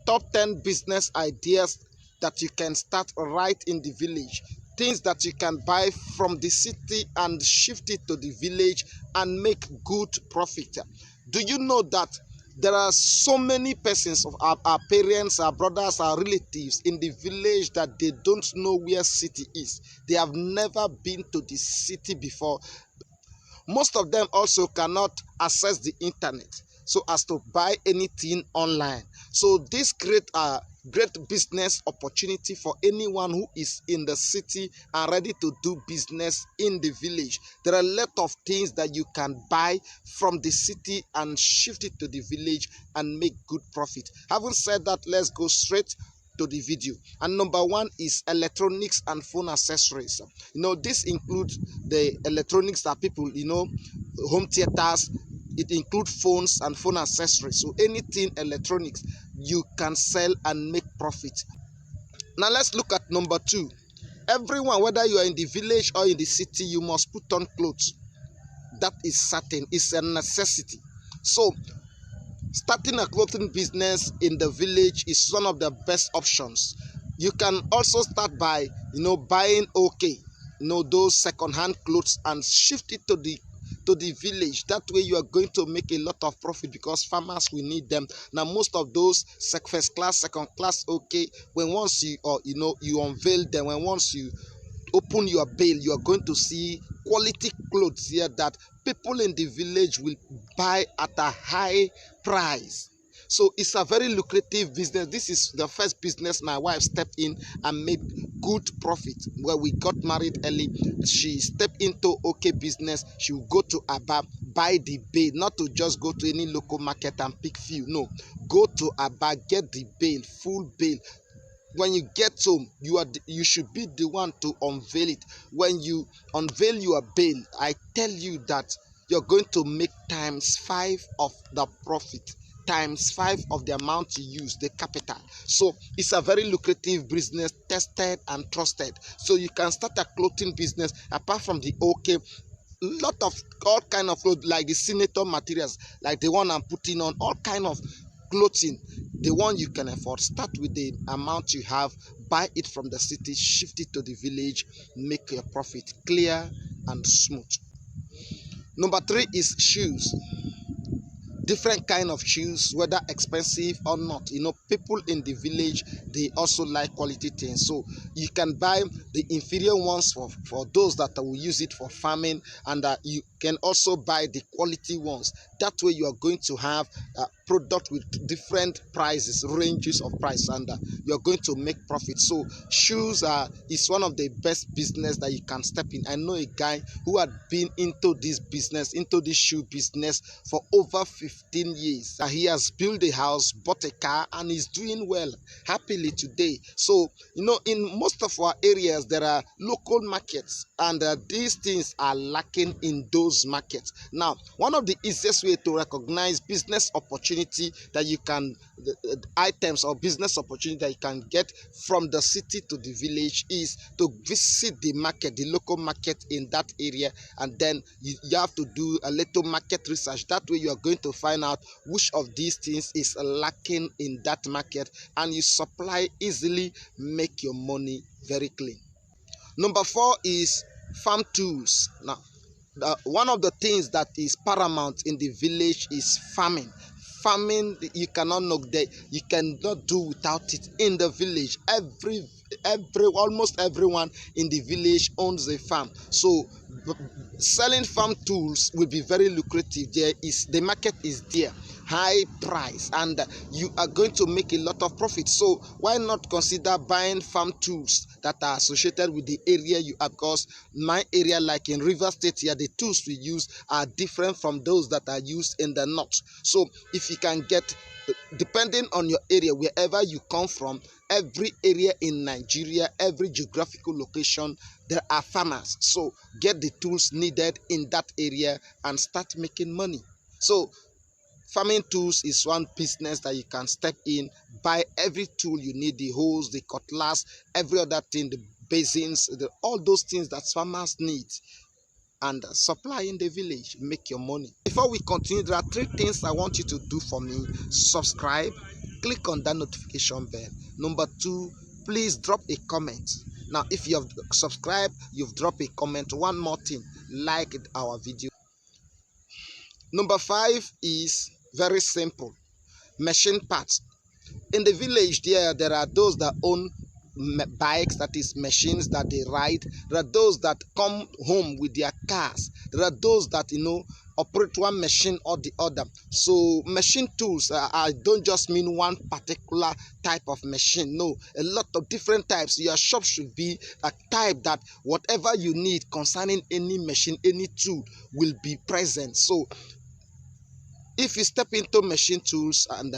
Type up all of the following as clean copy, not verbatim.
10 business ideas that you can start right in the village. Things that you can buy from the city and shift it to the village and make good profit. Do you know that there are so many persons of our parents, our brothers, our relatives in the village that they don't know where city is? They have never been to the city before. Most of them also cannot access the internet so as to buy anything online. So this creates a great business opportunity for anyone who is in the city and ready to do business in the village. There are a lot of things that you can buy from the city and shift it to the village and make good profit. Having said that, let's go straight to the video. And number one is electronics and phone accessories. This includes the electronics that people, home theaters. It includes phones and phone accessories. So anything electronics you can sell and make profit. Now let's look at number two. Everyone, whether you are in the village or in the city, you must put on clothes. That is certain. It's a necessity. So starting a clothing business in the village is one of the best options. You can also start by buying those second-hand clothes and shift it to the village. That way you are going to make a lot of profit because farmers will need them. Now most of those first class, second class, when once you unveil them, when once you open your bale, you are going to see quality clothes here that people in the village will buy at a high price. So it's a very lucrative business. This is the first business my wife stepped in and made good profit. Where we got married early, she stepped into business. She will go to Aba, buy the bale, not to just go to any local market and pick few. No, go to Aba, get the bale, full bale. When you get home, you should be the one to unveil it. When you unveil your bale, I tell you that you're going to make times 5 of the profit, times 5 of the amount you use, the capital. So it's a very lucrative business, tested and trusted. So you can start a clothing business apart from the lot of all kind of clothes, like the senator materials, like the one I'm putting on, all kind of clothing, the one you can afford. Start with the amount you have, buy it from the city, shift it to the village, make your profit clear and smooth. Number 3 is shoes. Different kind of shoes, whether expensive or not. People in the village, they also like quality things. So you can buy the inferior ones for those that will use it for farming, and you can also buy the quality ones. That way you are going to have a product with different prices, ranges of price, and you're going to make profit. So shoes is one of the best business that you can step in. I know a guy who had been into this shoe business for over 15 years. He has built a house, bought a car, and is doing well happily today. So in most of our areas there are local markets, and these things are lacking in those markets. Now, one of the easiest way to recognize business opportunity that you can items or business opportunity that you can get from the city to the village is to visit the market, the local market in that area, and then you have to do a little market research. That way you are going to find out which of these things is lacking in that market, and you supply easily, make your money very clean. Number 4 is farm tools. Now, one of the things that is paramount in the village is farming. Farming, you cannot do without it in the village. Almost everyone in the village owns a farm. So selling farm tools will be very lucrative. The market is there, high price, and you are going to make a lot of profit. So why not consider buying farm tools that are associated with the area you are? Because my area, like in River State here, the tools we use are different from those that are used in the north. So if you can get, depending on your area, wherever you come from, every area in Nigeria, every geographical location, there are farmers. So get the tools needed in that area and start making money. So farming tools is one business that you can step in, buy every tool you need, the hoes, the cutlass, every other thing, the basins, all those things that farmers need, and supply in the village, make your money. Before we continue, there are 3 things I want you to do for me. Subscribe, click on that notification bell. Number 2, please drop a comment. Now, if you have subscribed, you've dropped a comment. One more thing, like our video. Number 5 is very simple. Machine parts. In the village there are those that own bikes, that is machines that they ride. There are those that come home with their cars. There are those that operate one machine or the other. So machine tools, I don't just mean one particular type of machine. No, a lot of different types. Your shop should be a type that whatever you need concerning any machine, any tool will be present. So if you step into machine tools and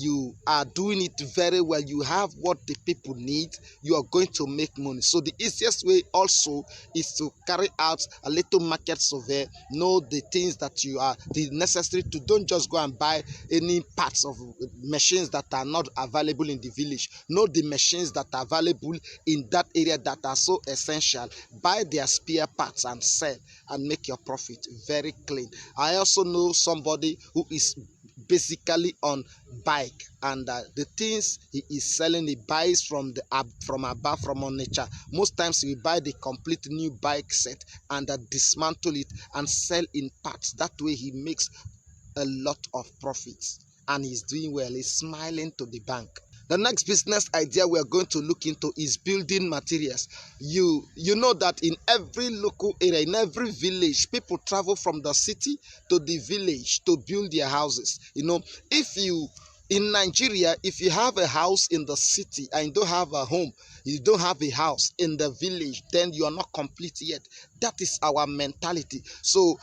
you are doing it very well, you have what the people need, you are going to make money. So the easiest way also is to carry out a little market survey, know the things that you are necessary to. Don't just go and buy any parts of machines that are not available in the village. Know the machines that are available in that area that are so essential. Buy their spare parts and sell and make your profit very clean. I also know somebody who is basically on bike, and the things he is selling, he buys from above, from on nature. Most times he will buy the complete new bike set and dismantle it and sell in parts. That way he makes a lot of profits and he's doing well. He's smiling to the bank. The next business idea we are going to look into is building materials. You know that in every local area, in every village, people travel from the city to the village to build their houses. In Nigeria, if you have a house in the city and you don't have a home, you don't have a house in the village, then you are not complete yet. That is our mentality. So,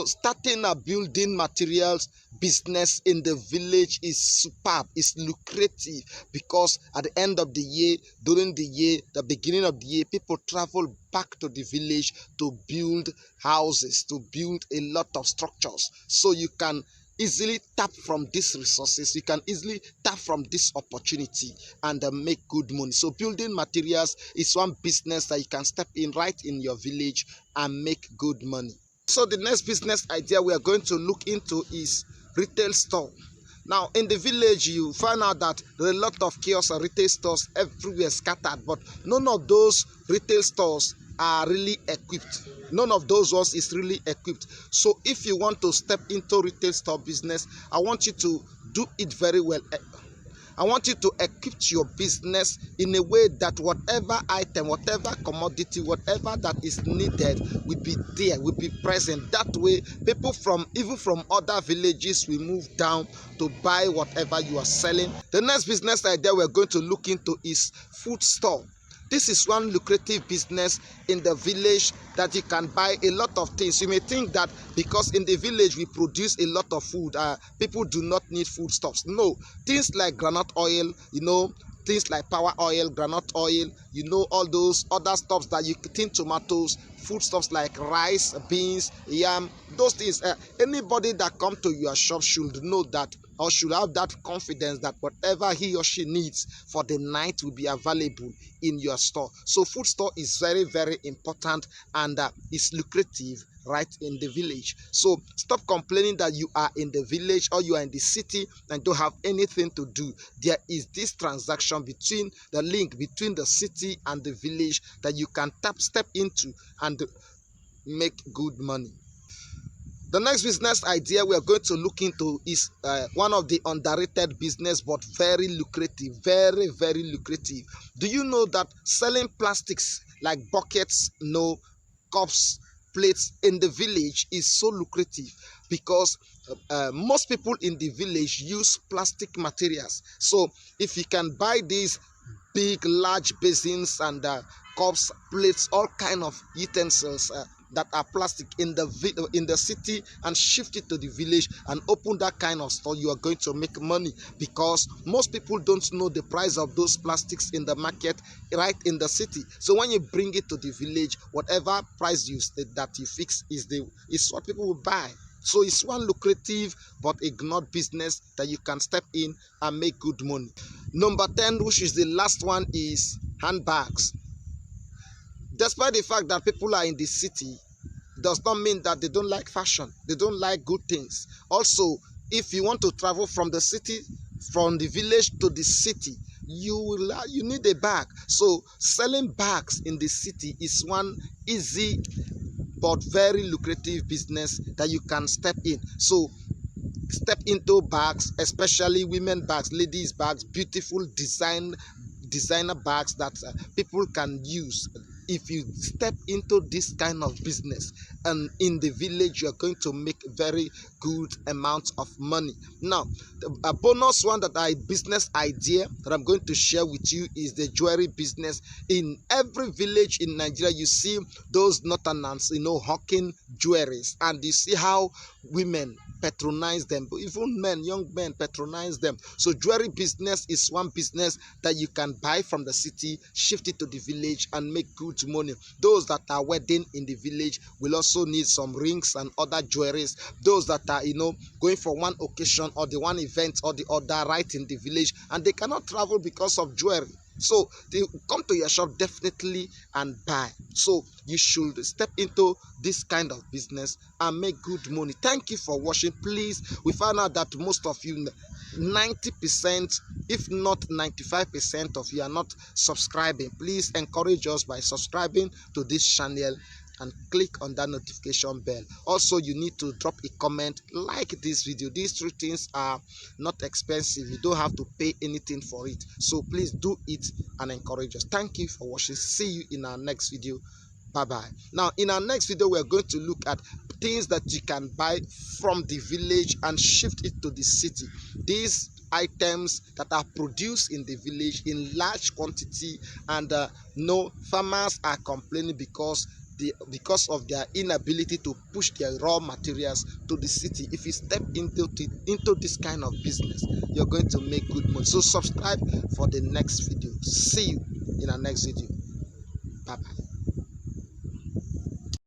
starting a building materials business in the village is superb, it's lucrative, because at the end of the year, during the year, the beginning of the year, people travel back to the village to build houses, to build a lot of structures. So you can easily tap from these resources, you can easily tap from this opportunity and make good money. So building materials is one business that you can step in right in your village and make good money. So the next business idea we are going to look into is retail store. Now in the village, you find out that there are a lot of kiosks and retail stores everywhere scattered, but none of those retail stores are really equipped. None of those ones is really equipped. So if you want to step into retail store business, I want you to do it very well. I want you to equip your business in a way that whatever item, whatever commodity, whatever that is needed will be there, will be present. That way, people even from other villages will move down to buy whatever you are selling. The next business idea we're going to look into is food store. This is one lucrative business in the village that you can buy a lot of things. You may think that because in the village we produce a lot of food, people do not need foodstuffs. No, things like groundnut oil, things like power oil, groundnut oil, all those other stuffs that you tin, tomatoes, foodstuffs like rice, beans, yam, those things. Anybody that come to your shop should know that, or should have that confidence that whatever he or she needs for the night will be available in your store. So food store is very, very important and it's lucrative right in the village. So stop complaining that you are in the village or you are in the city and don't have anything to do. There is this transaction between the link between the city and the village that you can step into and make good money. The next business idea we are going to look into is one of the underrated business, but very lucrative, very, very lucrative. Do you know that selling plastics like buckets, cups, plates in the village is so lucrative? Because most people in the village use plastic materials. So if you can buy these big, large basins and cups, plates, all kind of utensils that are plastic in the city and shift it to the village and open that kind of store, you are going to make money, because most people don't know the price of those plastics in the market right in the city. So when you bring it to the village, whatever price that you fix is what people will buy. So it's one lucrative but ignored business that you can step in and make good money. Number 10, which is the last one, is handbags. Despite the fact that people are in the city, does not mean that they don't like fashion, they don't like good things. Also, if you want to travel from the city from the village to the city, you need a bag. So selling bags in the city is one easy but very lucrative business that you can step in. So step into bags, especially women bags, ladies bags, beautiful designer bags that people can use. If you step into this kind of business and in the village, you're going to make very good amounts of money. Now, a bonus one that business idea that I'm going to share with you is the jewelry business. In every village in Nigeria, you see those northerners, hawking jewelries, and you see how women patronize them, but even young men patronize them. So jewelry business is one business that you can buy from the city, shift it to the village, and make good money. Those that are wedding in the village will also need some rings and other jewelries. Those that are going for one occasion or the one event or the other right in the village, and they cannot travel because of jewelry, so they come to your shop definitely and buy. So you should step into this kind of business and make good money. Thank you for watching. Please, we found out that most of you, 90%, if not 95% of you, are not subscribing. Please encourage us by subscribing to this channel and click on that notification bell. Also, you need to drop a comment, like this video. These three things are not expensive. You don't have to pay anything for it. So please do it and encourage us. Thank you for watching. See you in our next video. Bye-bye. Now, in our next video, we're going to look at things that you can buy from the village and shift it to the city. These items that are produced in the village in large quantity, and no farmers are complaining because of their inability to push their raw materials to the city. If you step into this kind of business, you're going to make good money. So subscribe for the next video. See you in our next video. Bye bye.